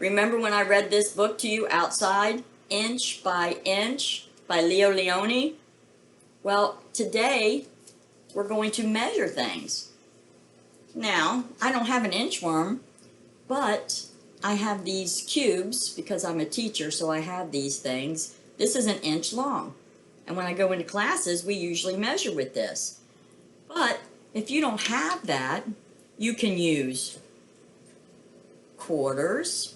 Remember when I read this book to you outside, Inch by Inch by Leo Leone? Well, today we're going to measure things. Now, I don't have an inchworm, but I have these cubes because I'm a teacher, so I have these things. This is 1 inch long. And when I go into classes, we usually measure with this. But if you don't have that, you can use quarters,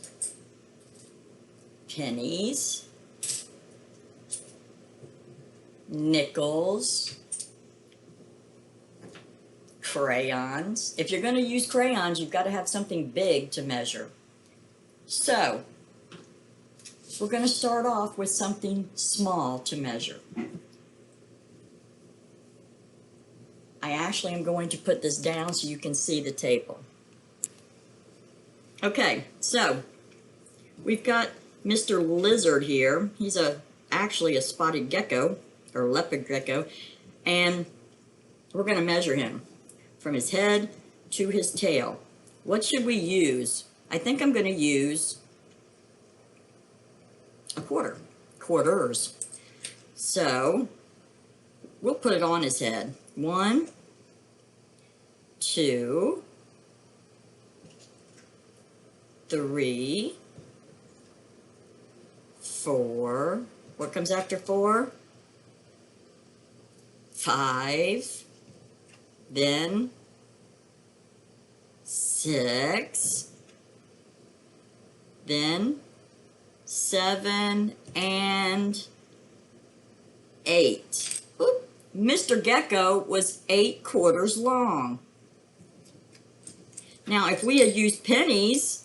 pennies, nickels, crayons. If you're going to use crayons, you've got to have something big to measure. So, we're going to start off with something small to measure. I actually am going to put this down so you can see the table. Okay, so we've got Mr. Lizard here. He's actually a spotted gecko, or leopard gecko, and we're going to measure him from his head to his tail. What should we use? I think I'm going to use a quarters. So we'll put it on his head. 1, 2, 3, 4. What comes after 4? 5. Then 6. Then 7 and 8. Oop. Mr. Gecko was 8 quarters long. Now, if we had used pennies,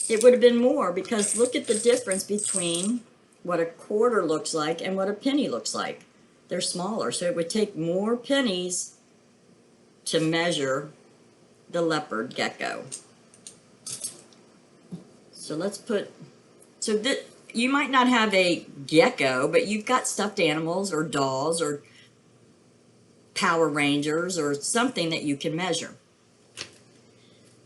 it would have been more, because look at the difference between what a quarter looks like and what a penny looks like. They're smaller, so it would take more pennies to measure the leopard gecko. So let's put, you might not have a gecko, but you've got stuffed animals or dolls or Power Rangers or something that you can measure.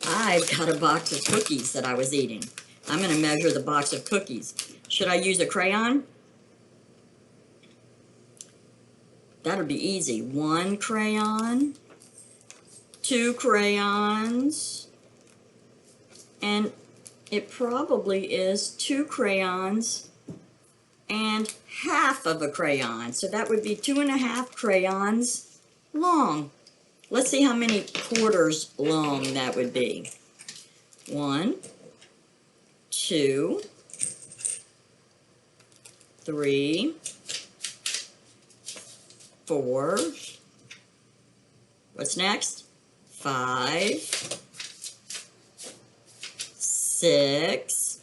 I've got a box of cookies that I was eating. I'm going to measure the box of cookies. Should I use a crayon? That'll be easy. 1 crayon, 2 crayons, and it probably is 2 crayons and half of a crayon. So that would be 2.5 crayons long. Let's see how many quarters long that would be. 1, 2, 3, 4. What's next? 5, 6,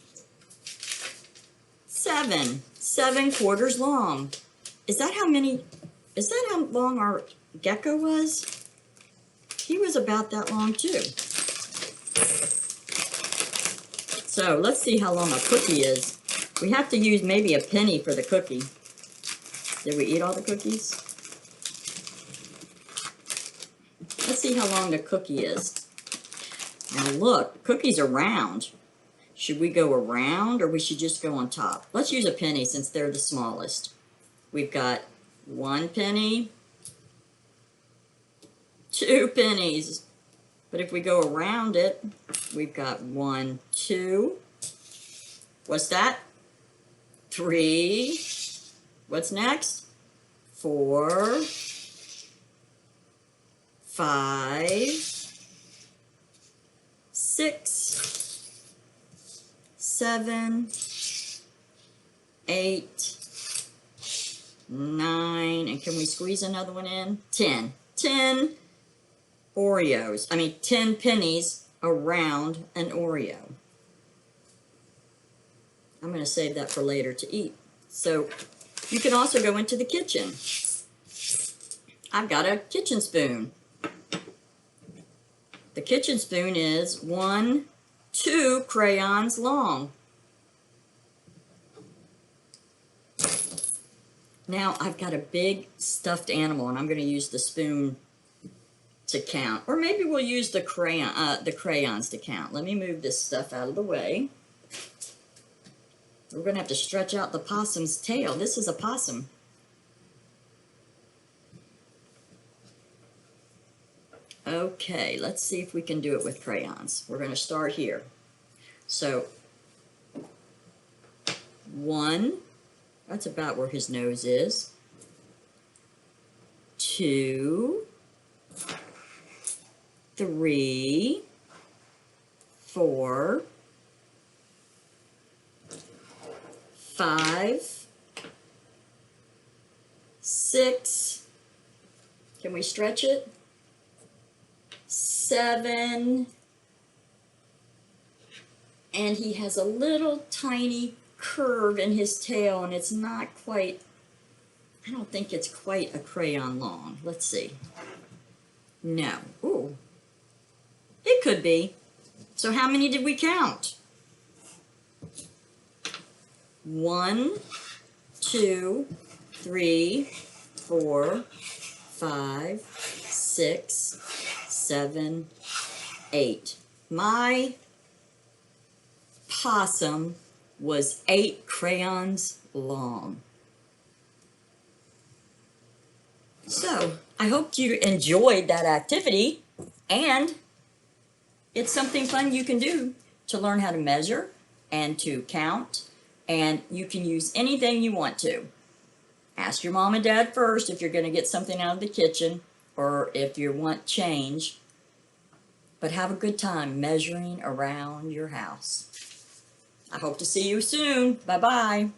7. 7 quarters long. Is that how long our gecko was? He was about that long too. So let's see how long a cookie is. We have to use maybe a penny for the cookie. Did we eat all the cookies? Let's see how long the cookie is. Now look, cookies are round. Should we go around or we should just go on top? Let's use a penny since they're the smallest. We've got 1 penny, 2 pennies. But if we go around it, we've got 1, 2. What's that? 3. What's next? 4, 5, 6, 7, 8, 9, and can we squeeze another one in? 10. 10 Oreos. 10 pennies around an Oreo. I'm going to save that for later to eat. So you can also go into the kitchen. I've got a kitchen spoon. The kitchen spoon is 1, 2 crayons long. Now I've got a big stuffed animal and I'm going to use the spoon to count. Or maybe we'll use the crayons to count. Let me move this stuff out of the way. We're going to have to stretch out the possum's tail. This is a possum. Okay, let's see if we can do it with crayons. We're going to start here. So, 1, that's about where his nose is. 2, 3, 4, 5, 6, can we stretch it? 7, and he has a little tiny curve in his tail, and it's not quite, I don't think it's quite a crayon long. Let's see. No. Ooh. It could be. So how many did we count? 1, 2, 3, 4, 5, 6, 7, 8. My possum was 8 crayons long. So, I hope you enjoyed that activity, and it's something fun you can do to learn how to measure and to count, and you can use anything you want to. Ask your mom and dad first if you're going to get something out of the kitchen or if you want change, but have a good time measuring around your house. I hope to see you soon. Bye-bye.